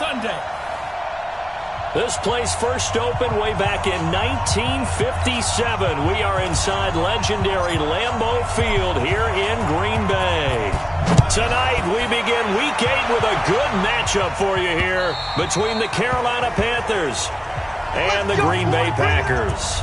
Sunday. This place first opened way back in 1957. We are inside legendary Lambeau Field here in Green Bay. Tonight we begin Week 8 with a good matchup for you here between the Carolina Panthers and the Green Bay Packers.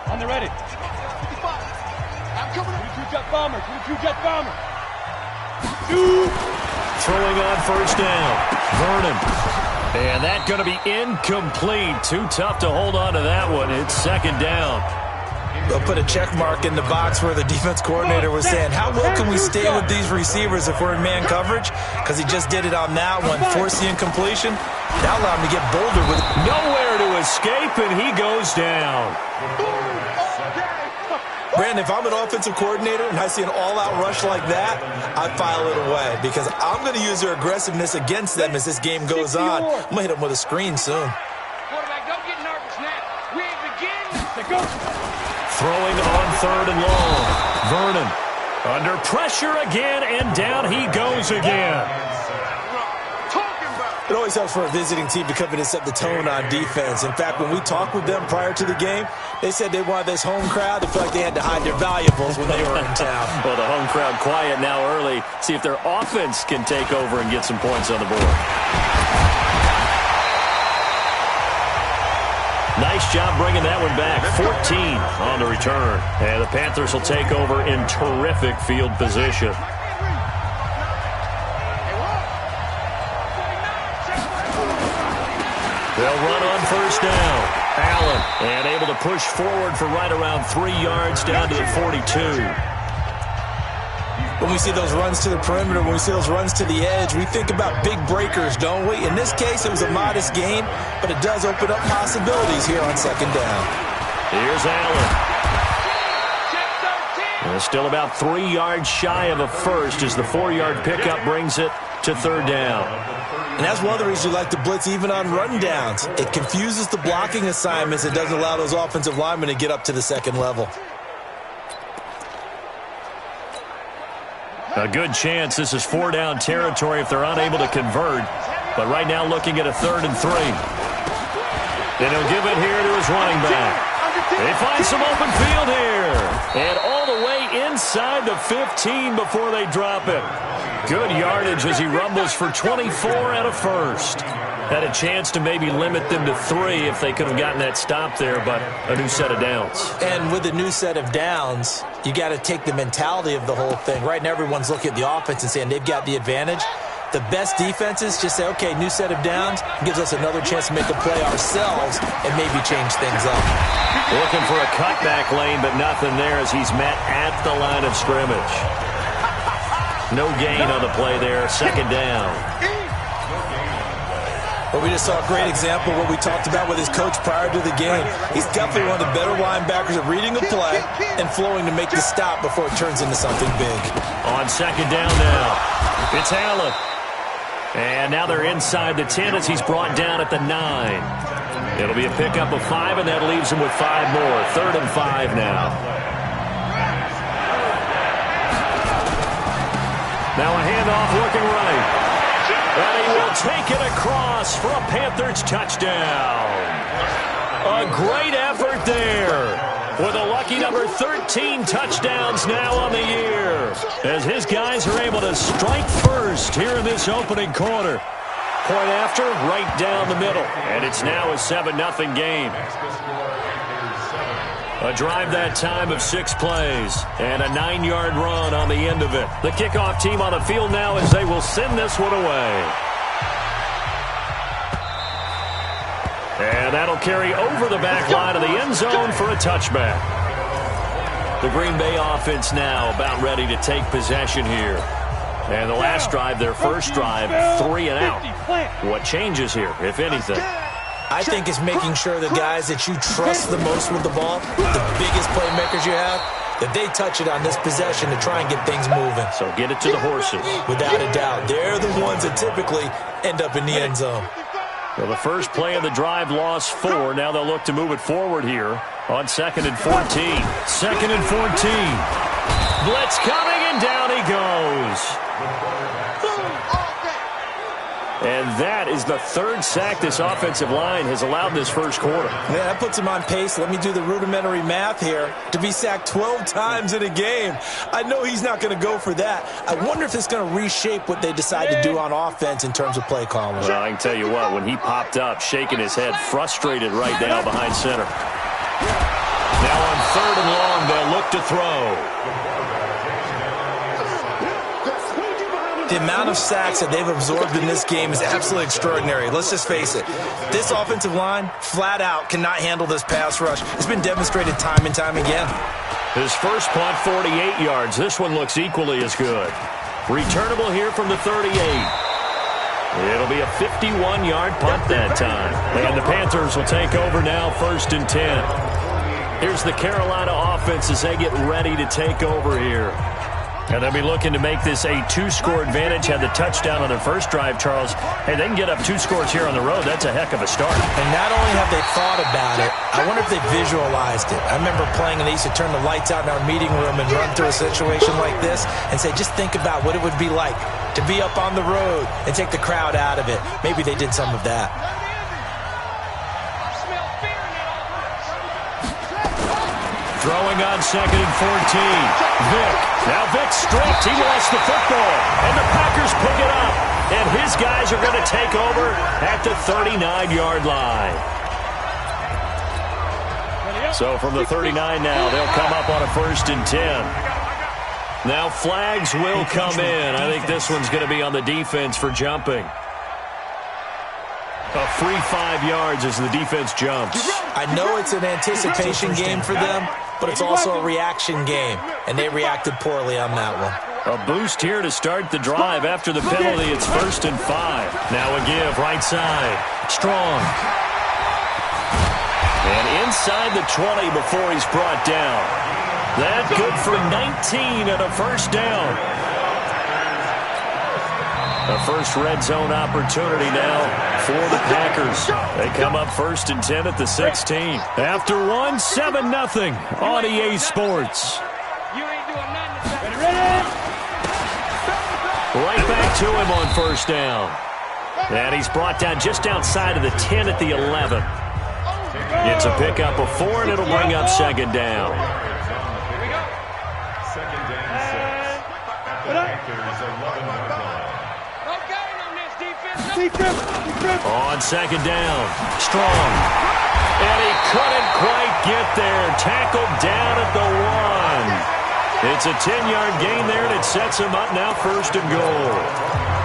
On the ready. 55. I'm coming up. 22-jet bomber. 22-jet bomber. Throwing on first down. Vernon. And that's going to be incomplete. Too tough to hold on to that one. It's second down. They'll put a check mark in the box where the defense coordinator was saying, how well can we stay with these receivers if we're in man coverage? Because he just did it on that one. Force the incompletion. That allowed him to get bolder with nowhere to escape, and he goes down. Brandon, if I'm an offensive coordinator and I see an all-out rush like that, I file it away because I'm going to use their aggressiveness against them as this game goes on. I'm going to hit them with a screen soon. Quarterback, don't get nervous now. We ain't beginning. Throwing on third and long. Vernon under pressure again, and down he goes again. It always helps for a visiting team to come in and set the tone on defense. In fact, when we talked with them prior to the game, they said they wanted this home crowd to feel like they had to hide their valuables when they were in town. Well, the home crowd quiet now early. See if their offense can take over and get some points on the board. Nice job bringing that one back. 14 on the return. And the Panthers will take over in terrific field position. They'll run on first down. Allen, and able to push forward for right around 3 yards down to the 42. When we see those runs to the perimeter, when we see those runs to the edge, we think about big breakers, don't we? In this case, it was a modest gain, but it does open up possibilities here on second down. Here's Allen. And still about 3 yards shy of a first as the 4-yard pickup brings it to third down. And that's one of the reasons you like to blitz even on run downs. It confuses the blocking assignments. It doesn't allow those offensive linemen to get up to the second level. A good chance this is 4-down territory if they're unable to convert. But right now looking at a 3rd and 3. And he'll give it here to his running back. They find some open field here. And all the way inside the 15 before they drop it. Good yardage as he rumbles for 24 and a first. Had a chance to maybe limit them to 3 if they could have gotten that stop there, but a new set of downs. And with a new set of downs, you got to take the mentality of the whole thing. Right now everyone's looking at the offense and saying they've got the advantage. The best defenses just say, okay, new set of downs gives us another chance to make a play ourselves and maybe change things up. Looking for a cutback lane, but nothing there as he's met at the line of scrimmage. No gain on the play there, second down. Well, we just saw a great example of what we talked about with his coach prior to the game. He's definitely one of the better linebackers at reading a play and flowing to make the stop before it turns into something big. On second down now, it's Allen. And now they're inside the 10 as he's brought down at the 9. It'll be a pickup of 5, and that leaves him with 5 more. 3rd and 5 now. Now a handoff looking right. And he will take it across for a Panthers touchdown. A great effort there. With a lucky number 13 touchdowns now on the year. As his guys are able to strike first here in this opening quarter. Point after, right down the middle. And it's now a 7-0 game. A drive that time of 6 plays. And a 9-yard run on the end of it. The kickoff team on the field now as they will send this one away. And that'll carry over the back line of the end zone for a touchback. The Green Bay offense now about ready to take possession here. And the last drive, their first drive, 3 and out. What changes here, if anything? I think it's making sure the guys that you trust the most with the ball, the biggest playmakers you have, that they touch it on this possession to try and get things moving. So get it to the horses. Without a doubt. They're the ones that typically end up in the end zone. Well, the first play of the drive lost 4. Now they'll look to move it forward here on 2nd and 14. 2nd and 14. Blitz coming, and down he goes. And that is the 3rd sack this offensive line has allowed this first quarter. Yeah, that puts him on pace. Let me do the rudimentary math here. To be sacked 12 times in a game. I know he's not going to go for that. I wonder if it's going to reshape what they decide to do on offense in terms of play calling. Well, I can tell you what, when he popped up, shaking his head, frustrated right now behind center. Now on 3rd and long, they'll look to throw. The amount of sacks that they've absorbed in this game is absolutely extraordinary. Let's just face it. This offensive line, flat out, cannot handle this pass rush. It's been demonstrated time and time again. His first punt, 48 yards. This one looks equally as good. Returnable here from the 38. It'll be a 51-yard punt that time. And the Panthers will take over now, 1st and 10. Here's the Carolina offense as they get ready to take over here. And they'll be looking to make this a 2-score advantage. Had the touchdown on their first drive, Charles. Hey, they can get up 2 scores here on the road. That's a heck of a start. And not only have they thought about it, I wonder if they visualized it. I remember playing, and they used to turn the lights out in our meeting room and run through a situation like this and say, just think about what it would be like to be up on the road and take the crowd out of it. Maybe they did some of that. Throwing on 2nd and 14. Vick. Now Vick stripped. He lost the football. And the Packers pick it up. And his guys are going to take over at the 39-yard line. So from the 39 now, they'll come up on a 1st and 10. Now flags will come in. I think this one's going to be on the defense for jumping. A free 5 yards as the defense jumps. I know it's an anticipation game for them, but it's also a reaction game, and they reacted poorly on that one. A boost here to start the drive after the penalty. It's 1st and 5. Now a give, right side. Strong. And inside the 20 before he's brought down. That good for 19 and a 1st down. A first red zone opportunity now for the Packers. They come up 1st and 10 at the 16. After one, 7-0 on EA Sports. Right back to him on 1st down. And he's brought down just outside of the 10 at the 11. It's a pickup of 4, and it'll bring up 2nd down. On 2nd down, Strong. And he couldn't quite get there. Tackled down at the 1. It's a 10-yard gain there, and it sets him up now 1st and goal.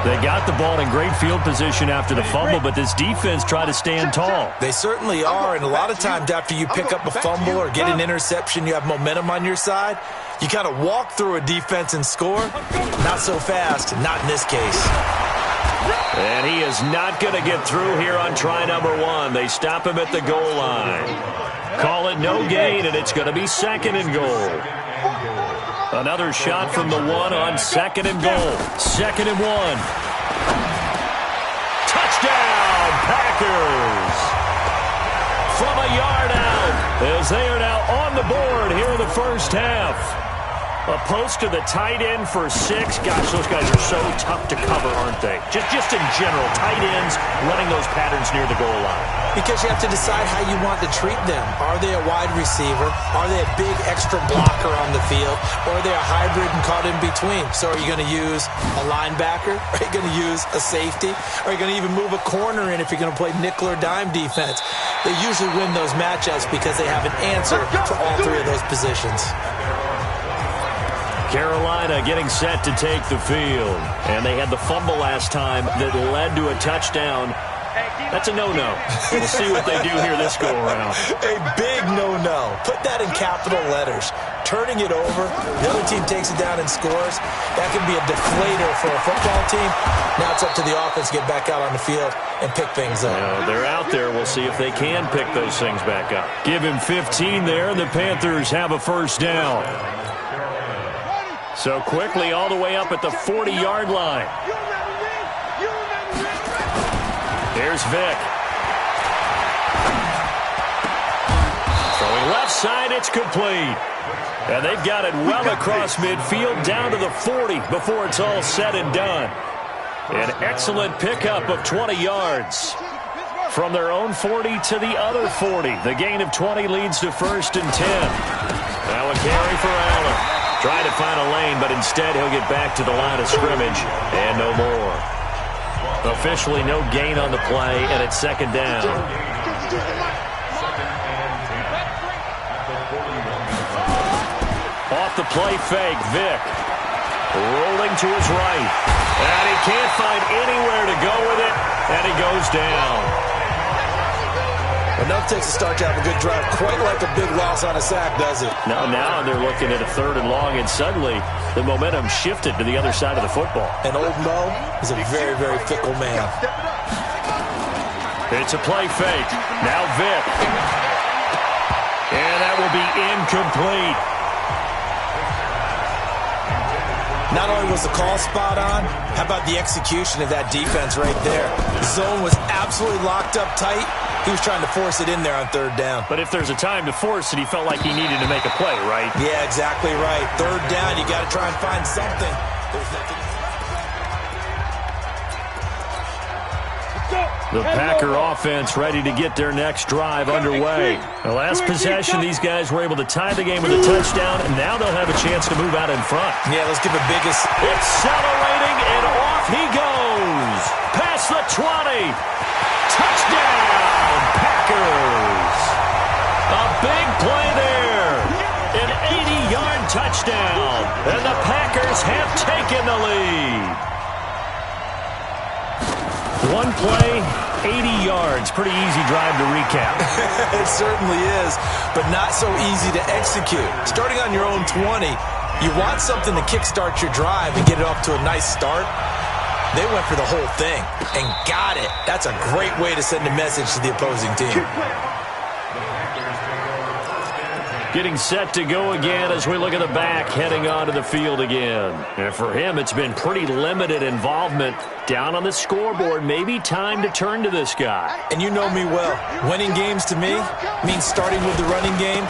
They got the ball in great field position after the fumble, but this defense tried to stand tall. They certainly are, and a lot of times after you pick up a fumble or get an interception, you have momentum on your side. You kind of walk through a defense and score. Not so fast, not in this case. And he is not going to get through here on try number 1. They stop him at the goal line. Call it no gain, and it's going to be 2nd and goal. Another shot from the 1 on 2nd and goal. 2nd and 1. Touchdown, Packers! From a yard out, as they are now on the board here in the first half. A post to the tight end for 6. Gosh, those guys are so tough to cover, aren't they? Just in general, tight ends running those patterns near the goal line. Because you have to decide how you want to treat them. Are they a wide receiver? Are they a big extra blocker on the field? Or are they a hybrid and caught in between? So are you going to use a linebacker? Are you going to use a safety? Are you going to even move a corner in if you're going to play nickel or dime defense? They usually win those matchups because they have an answer for all 3 of those positions. Carolina getting set to take the field. And they had the fumble last time that led to a touchdown. That's a no-no. We'll see what they do here this go-around. A big no-no. Put that in capital letters. turning it over. The other team takes it down and scores. That can be a deflator for a football team. Now it's up to the offense to get back out on the field and pick things up. They're out there. We'll see if they can pick those things back up. Give him 15 there, and the Panthers have a first down. So quickly all the way up at the 40-yard line. Here's Vick. Throwing left side, it's complete. And they've got it well across midfield down to the 40 before it's all said and done. An excellent pickup of 20 yards. From their own 40 to the other 40. The gain of 20 leads to first and 10. Now a carry for Allen. Trying to find a lane, but instead he'll get back to the line of scrimmage and no more. Officially no gain on the play, and it's second down. Off the play fake, Vick. Rolling to his right. And he can't find anywhere to go with it, and he goes down. Enough takes to start to have a good drive. Quite like a big loss on a sack, does it? Now they're looking at a third and long, and suddenly the momentum shifted to the other side of the football. And old Mo is a very, very fickle man. It's a play fake. Now Vick. And that will be incomplete. Not only was the call spot on, how about the execution of that defense right there? The zone was absolutely locked up tight. He was trying to force it in there on third down. But if there's a time to force it, he felt like he needed to make a play, right? Yeah, exactly right. Third down, you got to try and find something. There's nothing. The Packer offense ready to get their next drive underway. The last possession, these guys were able to tie the game with a touchdown, and now they'll have a chance to move out in front. Yeah, let's give a biggest. Accelerating, and off he goes. Past the 20. Touchdown, Packers. A big play there. An 80-yard touchdown, and the Packers have taken the lead. One play, 80 yards. Pretty easy drive to recap. It certainly is, but not so easy to execute. Starting on your own 20, you want something to kickstart your drive and get it off to a nice start. They went for the whole thing and got it. That's a great way to send a message to the opposing team. Getting set to go again as we look at the back heading onto the field again. And for him, it's been pretty limited involvement. Down on the scoreboard, maybe time to turn to this guy. And you know me well. Winning games to me means starting with the running game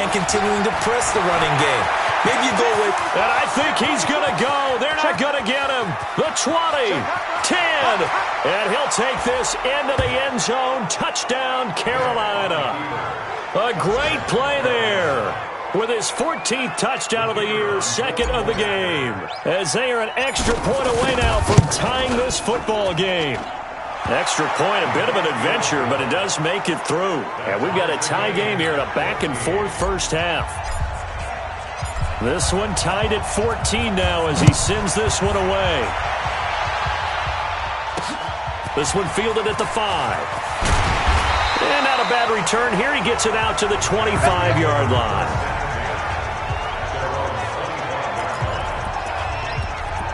and continuing to press the running game. Maybe you go with... And I think he's going to go. They're not going to get him. The 20, 10, and he'll take this into the end zone. Touchdown, Carolina. A great play there with his 14th touchdown of the year, second of the game, as they are an extra point away now from tying this football game. Extra point, a bit of an adventure, but it does make it through. And we've got a tie game here in a back-and-forth first half. This one tied at 14 now as he sends this one away. This one fielded at the 5. And not a bad return here. He gets it out to the 25-yard line.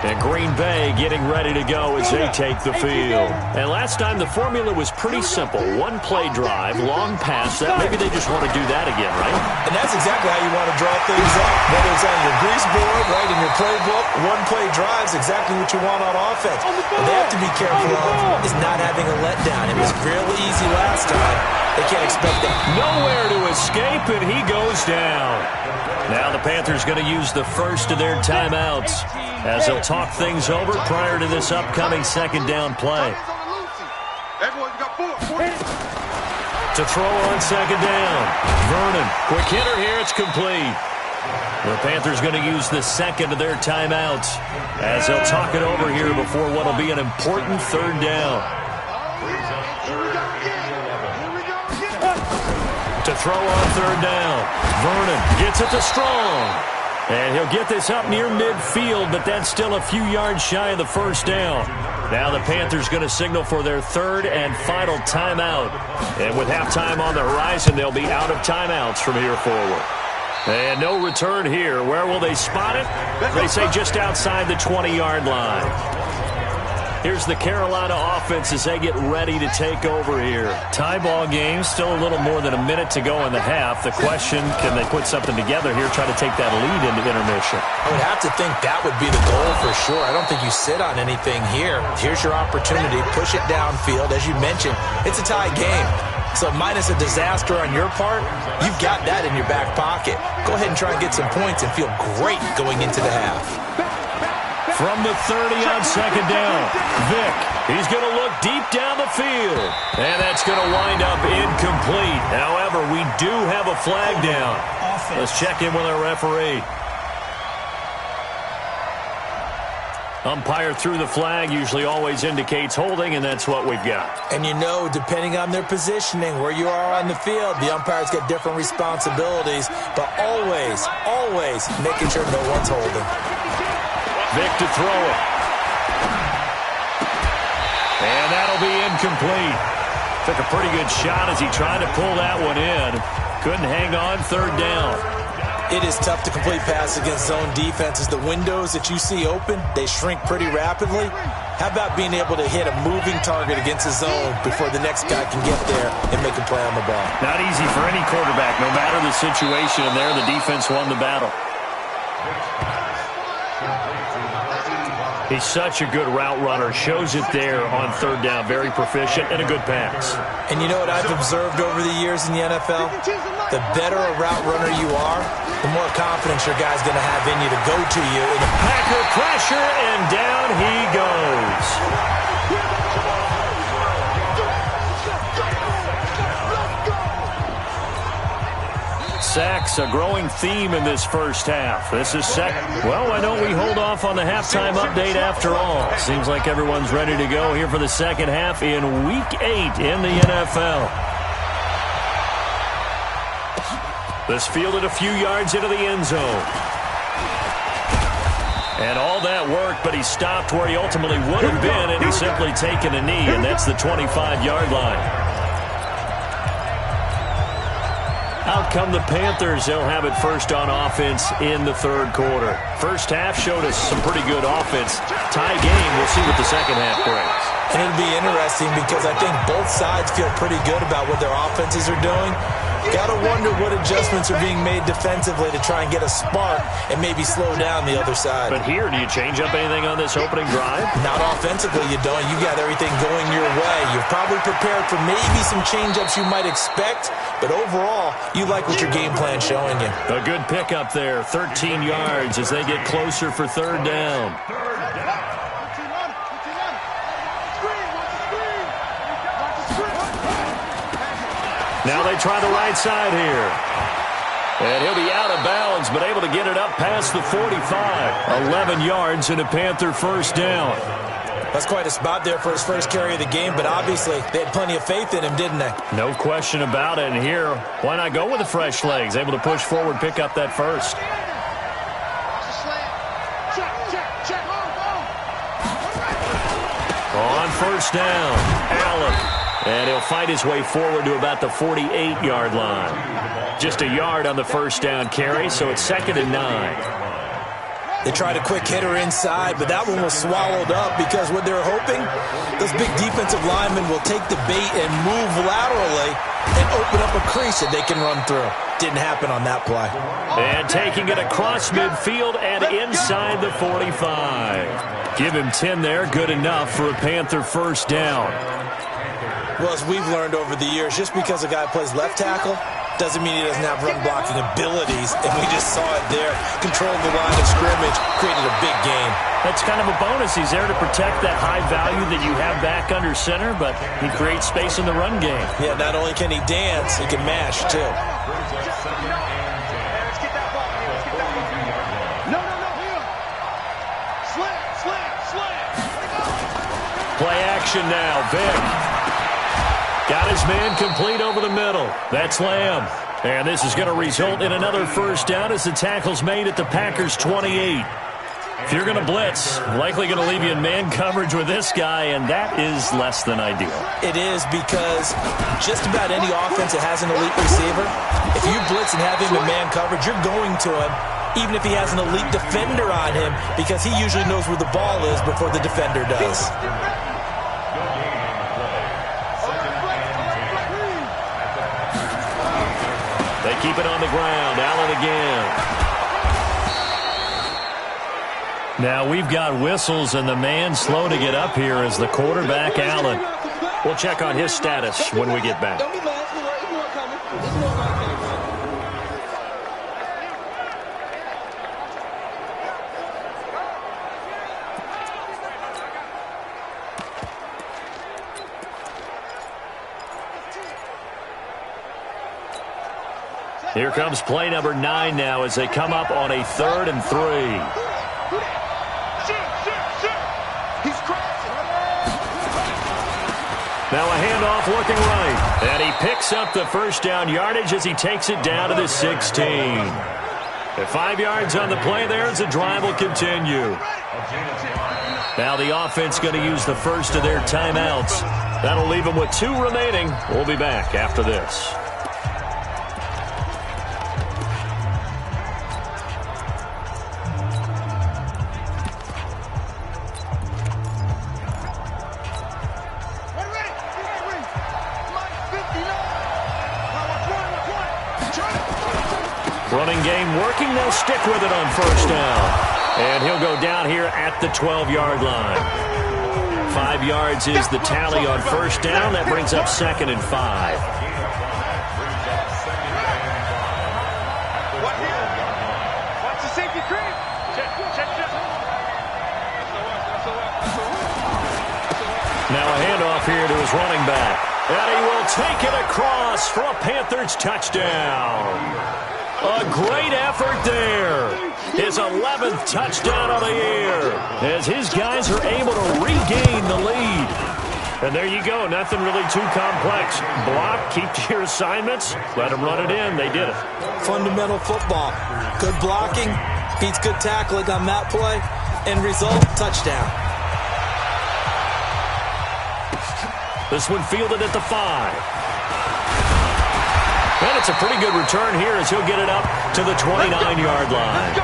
And Green Bay getting ready to go as they take the field. And last time the formula was pretty simple. One play drive, long pass. That maybe they just want to do that again, right? And that's exactly how you want to draw things up. Whether it's on your grease board, right, in your playbook, one play drive is exactly what you want on offense. What they have to be careful of is not having a letdown. It was really easy last time. They can't expect that. Nowhere to escape, and he goes down. Now the Panthers going to use the first of their timeouts as they'll talk things over prior to this upcoming second down play. To throw on second down. Vernon, quick hitter here, it's complete. The Panthers going to use the second of their timeouts as they'll talk it over here before what will be an important third down. To throw on third down. Vernon gets it to Strong. And he'll get this up near midfield, but that's still a few yards shy of the first down. Now the Panthers going to signal for their third and final timeout. And with halftime on the horizon, they'll be out of timeouts from here forward. And no return here. Where will they spot it? They say just outside the 20-yard line. Here's the Carolina offense as they get ready to take over here. Tie ball game, still a little more than a minute to go in the half. The question, can they put something together here, try to take that lead into intermission? I would have to think that would be the goal for sure. I don't think you sit on anything here. Here's your opportunity. Push it downfield. As you mentioned, it's a tie game. So minus a disaster on your part, you've got that in your back pocket. Go ahead and try and get some points and feel great going into the half. From the 30 on second down, Vick. He's going to look deep down the field. And that's going to wind up incomplete. However, we do have a flag down. Let's check in with our referee. Umpire threw the flag, usually always indicates holding, and that's what we've got. And you know, depending on their positioning, where you are on the field, the umpires get different responsibilities, but always, always making sure no one's holding. Vick to throw it. And that'll be incomplete. Took a pretty good shot as he tried to pull that one in. Couldn't hang on, third down. It is tough to complete passes against zone defenses. The windows that you see open, they shrink pretty rapidly. How about being able to hit a moving target against a zone before the next guy can get there and make a play on the ball? Not easy for any quarterback, no matter the situation, and there the defense won the battle. He's such a good route runner. Shows it there on third down. Very proficient and a good pass. And you know what I've observed over the years in the NFL? The better a route runner you are, the more confidence your guy's going to have in you to go to you. Packer pressure, and down he goes. Sacks, a growing theme in this first half. This is well, why don't we hold off on the halftime update after all? Seems like everyone's ready to go here for the second half in Week 8 in the NFL. This fielded a few yards into the end zone. And all that worked, but he stopped where he ultimately would have been, and he's simply taken a knee, and that's the 25-yard line. Out come the Panthers. They'll have it first on offense in the third quarter. First half showed us some pretty good offense. Tie game. We'll see what the second half brings. And it'll be interesting because I think both sides feel pretty good about what their offenses are doing. Got to wonder what adjustments are being made defensively to try and get a spark and maybe slow down the other side. But here, do you change up anything on this opening drive? Not offensively, you don't. You got everything going your way. You're probably prepared for maybe some change-ups you might expect, but overall, you like what your game plan's showing you. A good pickup there, 13 yards as they get closer for third down. Now they try the right side here. And he'll be out of bounds, but able to get it up past the 45. 11 yards and a Panther first down. That's quite a spot there for his first carry of the game, but obviously they had plenty of faith in him, didn't they? No question about it. And here, why not go with the fresh legs? Able to push forward, pick up that first. On first down, Allen. And he'll fight his way forward to about the 48-yard line. Just a yard on the first down carry, so it's 2nd and 9. They tried a quick hitter inside, but that one was swallowed up because what they're hoping, those big defensive linemen will take the bait and move laterally and open up a crease that they can run through. Didn't happen on that play. And taking it across midfield and inside the 45. Give him 10 there, good enough for a Panther first down. Well, as we've learned over the years, just because a guy plays left tackle doesn't mean he doesn't have run-blocking abilities, and we just saw it there. Controlled the line of scrimmage, created a big gain. That's kind of a bonus. He's there to protect that high value that you have back under center, but he creates space in the run game. Yeah, not only can he dance, he can mash, too. Play action now, Vick. Got his man complete over the middle. That's Lamb. And this is going to result in another first down as the tackle's made at the Packers' 28. If you're going to blitz, likely going to leave you in man coverage with this guy, and that is less than ideal. It is, because just about any offense that has an elite receiver, if you blitz and have him in man coverage, you're going to him, even if he has an elite defender on him, because he usually knows where the ball is before the defender does. They keep it on the ground. Allen again. Now we've got whistles, and the man slow to get up here is the quarterback, Allen. We'll check on his status when we get back. Here comes play number 9 now as they come up on a 3rd and 3. Now a handoff looking right. And he picks up the first down yardage as he takes it down to the 16. At 5 yards on the play there as the drive will continue. Now the offense going to use the first of their timeouts. That'll leave them with 2 remaining. We'll be back after this. Running game working. They'll stick with it on first down. And he'll go down here at the 12-yard line. 5 yards is the tally on first down. That brings up 2nd and 5. Watch the safety creep. Check. Now a handoff here to his running back. And he will take it across for a Panthers touchdown. A great effort there. His 11th touchdown of the year as his guys are able to regain the lead. And there you go. Nothing really too complex. Block, keep to your assignments, let them run it in. They did it. Fundamental football. Good blocking beats good tackling on that play. End result, touchdown. This one fielded at the 5. And it's a pretty good return here as he'll get it up to the 29-yard line.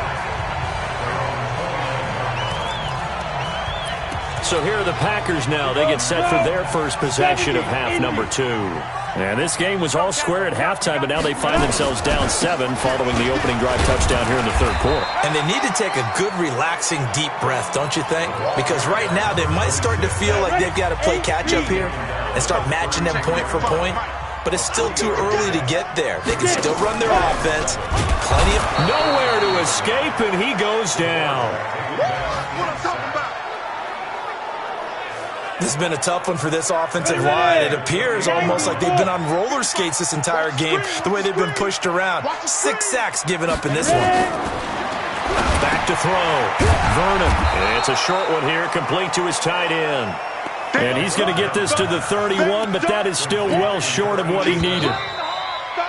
So here are the Packers now. They get set for their first possession of half number 2. And this game was all square at halftime, but now they find themselves down 7 following the opening drive touchdown here in the 3rd quarter. And they need to take a good, relaxing, deep breath, don't you think? Because right now they might start to feel like they've got to play catch-up here and start matching them point for point. But it's still too early to get there. They can still run their offense. Plenty of... Nowhere to escape, and he goes down. This has been a tough one for this offensive line. It appears almost like they've been on roller skates this entire game, the way they've been pushed around. 6 sacks given up in this one. Back to throw. Vernon. It's a short one here, complete to his tight end. And he's going to get this to the 31, but that is still well short of what he needed.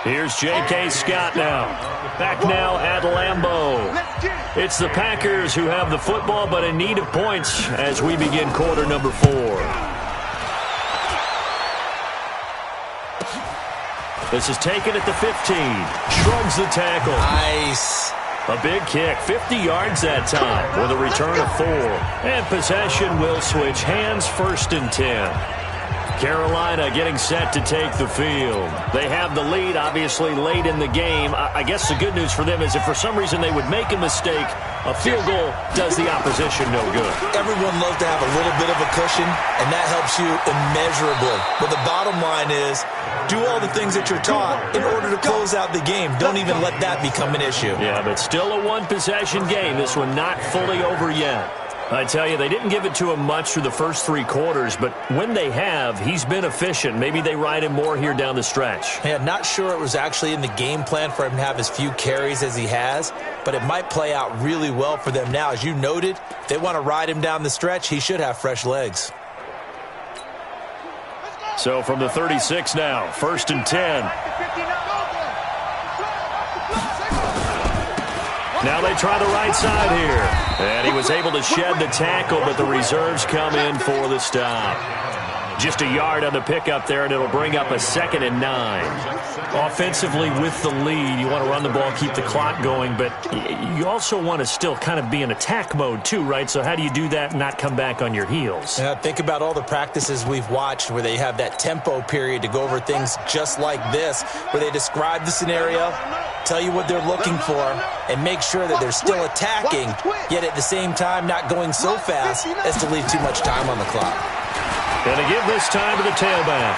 Here's J.K. Scott now. Back now at Lambeau. It's the Packers who have the football, but in need of points as we begin quarter number 4. This is taken at the 15. Shrugs the tackle. Nice. A big kick, 50 yards that time with a return of 4. And possession will switch hands, 1st and 10. Carolina getting set to take the field. They have the lead, obviously, late in the game. I guess the good news for them is if for some reason they would make a mistake, a field goal does the opposition no good. Everyone loves to have a little bit of a cushion, and that helps you immeasurably. But the bottom line is, do all the things that you're taught in order to close out the game. Don't even let that become an issue. Yeah, but still a one-possession game. This one not fully over yet. I tell you, they didn't give it to him much through the first 3 quarters, but when they have, he's been efficient. Maybe they ride him more here down the stretch. Yeah, not sure it was actually in the game plan for him to have as few carries as he has, but it might play out really well for them now. As you noted, if they want to ride him down the stretch, he should have fresh legs. So from the 36 now, 1st and 10. Now they try the right side here. And he was able to shed the tackle, but the reserves come in for the stop. Just a yard on the pickup there, and it'll bring up a 2nd and 9. Offensively with the lead, you want to run the ball, keep the clock going, but you also want to still kind of be in attack mode too, right? So how do you do that and not come back on your heels? Yeah, think about all the practices we've watched where they have that tempo period to go over things just like this, where they describe the scenario, tell you what they're looking for, and make sure that they're still attacking, yet at the same time not going so fast as to leave too much time on the clock. Going to give this time to the tailback.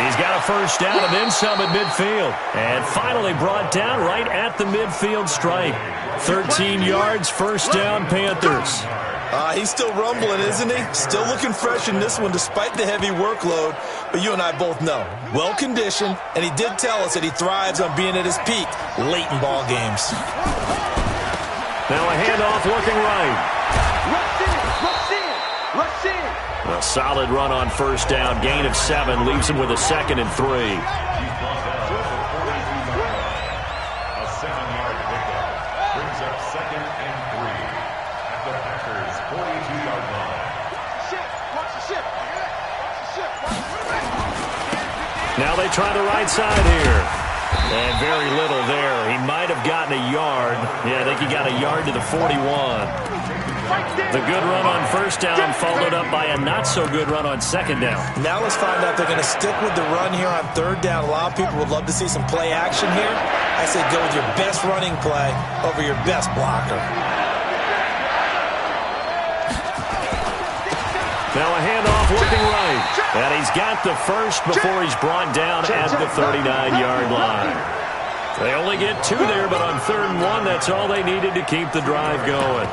He's got a first down and then some at midfield. And finally brought down right at the midfield stripe. 13 yards, first down, Panthers. He's still rumbling, isn't he? Still looking fresh in this one despite the heavy workload. But you and I both know, well-conditioned, and he did tell us that he thrives on being at his peak late in ball games. Now a handoff looking right. Rush in. A solid run on first down, gain of 7, leaves him with a 2nd and 3. A 7-yard pickup brings up 2nd and 3 at the Packers' 42-yard line. Watch the ship. Now they try the right side here. And very little there. He might have gotten a yard. Yeah, I think he got a yard to the 41. The good run on first down followed up by a not-so-good run on second down. Now let's find out they're going to stick with the run here on third down. A lot of people would love to see some play action here. I say go with your best running play over your best blocker. Now a handoff looking right. And he's got the first before he's brought down at the 39-yard line. They only get 2 there, but on 3rd and 1, that's all they needed to keep the drive going.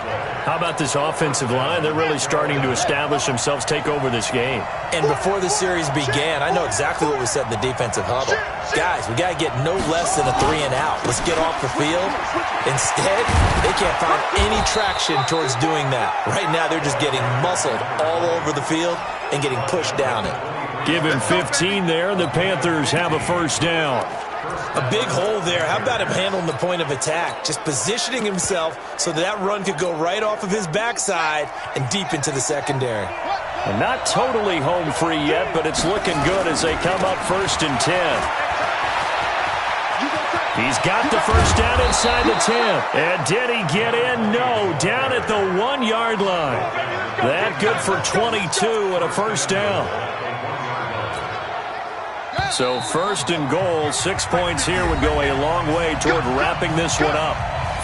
How about this offensive line? They're really starting to establish themselves, take over this game. And before the series began, I know exactly what was said in the defensive huddle. Guys, we got to get no less than a 3 and out. Let's get off the field. Instead, they can't find any traction towards doing that. Right now, they're just getting muscled all over the field and getting pushed down it. Give him 15 there, and the Panthers have a first down. A big hole there. How about him handling the point of attack? Just positioning himself so that run could go right off of his backside and deep into the secondary. And not totally home free yet, but it's looking good as they come up 1st and 10. He's got the first down inside the 10. And did he get in? No. Down at the 1-yard line. That good for 22 and a first down. So 1st and goal, 6 points here would go a long way toward wrapping this one up.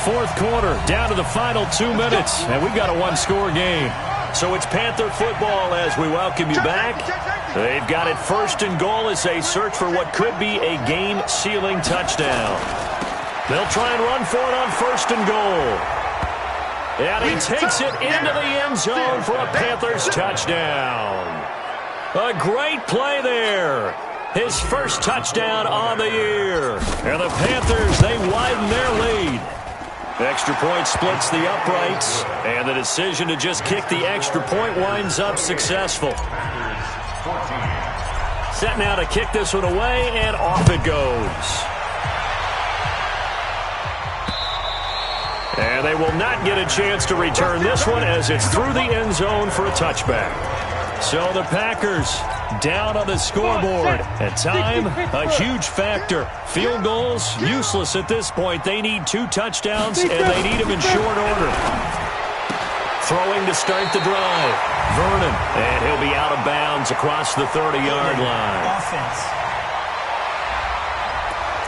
4th quarter, down to the final 2 minutes, and we've got a 1-score game. So it's Panther football as we welcome you back. They've got it 1st and goal as they search for what could be a game-sealing touchdown. They'll try and run for it on 1st and goal. And he takes it into the end zone for a Panthers touchdown. A great play there. His first touchdown on the year. And the Panthers, they widen their lead. Extra point splits the uprights. And the decision to just kick the extra point winds up successful. Set now to kick this one away, and off it goes. And they will not get a chance to return this one as it's through the end zone for a touchback. So the Packers down on the scoreboard. At time, a huge factor. Field goals, useless at this point. They need 2 touchdowns, and they need them in short order. Throwing to start the drive. Vernon, and he'll be out of bounds across the 30-yard line. Offense.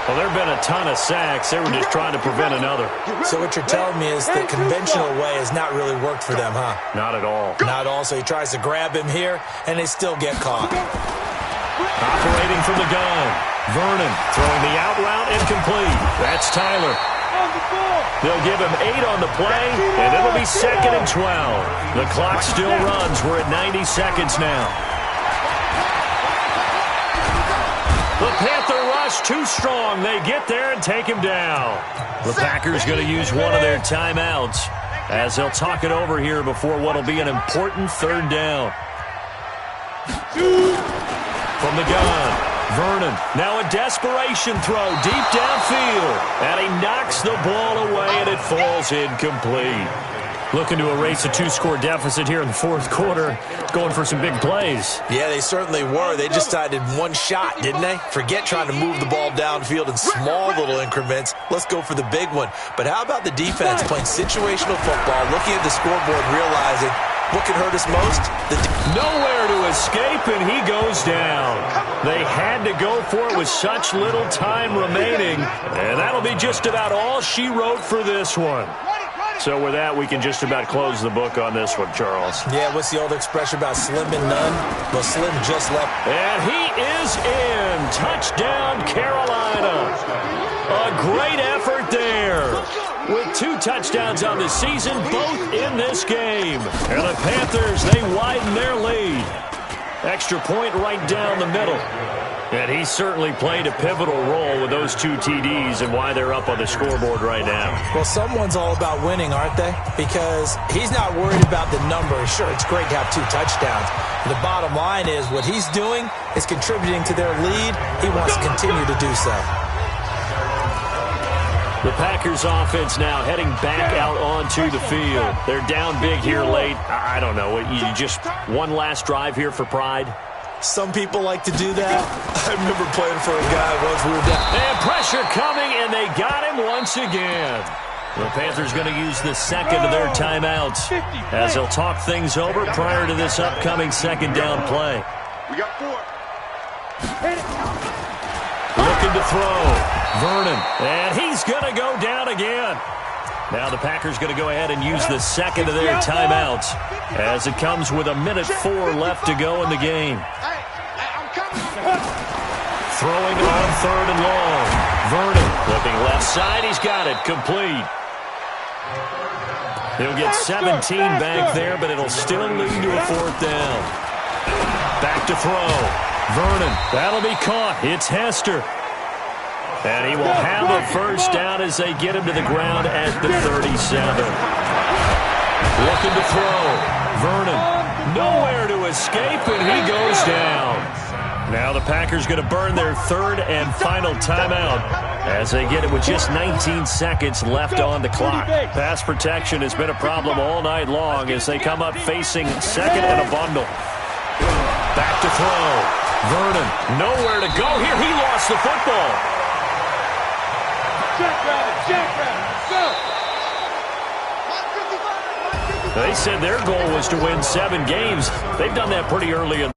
Well, there have been a ton of sacks. They were just trying to prevent another. So what you're telling me is the conventional way has not really worked for them, huh? Not at all. Not at all. So he tries to grab him here, and they still get caught. Operating from the gun. Vernon throwing the out route incomplete. That's Tyler. They'll give him 8 on the play, and it'll be 2nd and 12. The clock still runs. We're at 90 seconds now. The Panther rush too strong. They get there and take him down. The Packers going to use one of their timeouts as they'll talk it over here before what will be an important 3rd down. From the gun, Vernon, now a desperation throw deep downfield. And he knocks the ball away, and it falls incomplete. Looking to erase a 2-score deficit here in the fourth quarter, going for some big plays. Yeah, they certainly were. They just decided one shot, didn't they? Forget trying to move the ball downfield in small little increments. Let's go for the big one. But how about the defense playing situational football, looking at the scoreboard, realizing what could hurt us most? Nowhere to escape, and he goes down. They had to go for it with such little time remaining, and that'll be just about all she wrote for this one. So with that, we can just about close the book on this one, Charles. Yeah, what's the old expression about slim and none? Well, Slim just left. And he is in. Touchdown, Carolina. A great effort there. With 2 touchdowns on the season, both in this game. And the Panthers, they widen their lead. Extra point right down the middle. And he certainly played a pivotal role with those 2 TDs and why they're up on the scoreboard right now. Well, someone's all about winning, aren't they? Because he's not worried about the numbers. Sure, it's great to have 2 touchdowns. But the bottom line is what he's doing is contributing to their lead. He wants to continue to do so. The Packers offense now heading back out onto the field. They're down big here late. I don't know. You just one last drive here for pride? Some people like to do that. I remember playing for a guy once we were down. And pressure coming, and they got him once again. The Panthers going to use the second of their timeouts as they'll talk things over prior to this upcoming second down play. We got 4. Looking to throw. Vernon, and he's going to go down again. Now the Packers going to go ahead and use the second of their timeouts as it comes with 1:04 left to go in the game. Throwing on 3rd and long. Vernon looking left side. He's got it. Complete. He'll get 17 back there, but it'll still lead to a 4th down. Back to throw. Vernon, that'll be caught. It's Hester. And he will have a first down as they get him to the ground at the 37. Looking to throw. Vernon, nowhere to escape, and he goes down. Now the Packers going to burn their 3rd and final timeout as they get it with just 19 seconds left on the clock. Pass protection has been a problem all night long as they come up facing 2nd and a bundle. Back to throw. Vernon, nowhere to go here. He lost the football. Jackrabbit, go! They said their goal was to win 7 games. They've done that pretty early in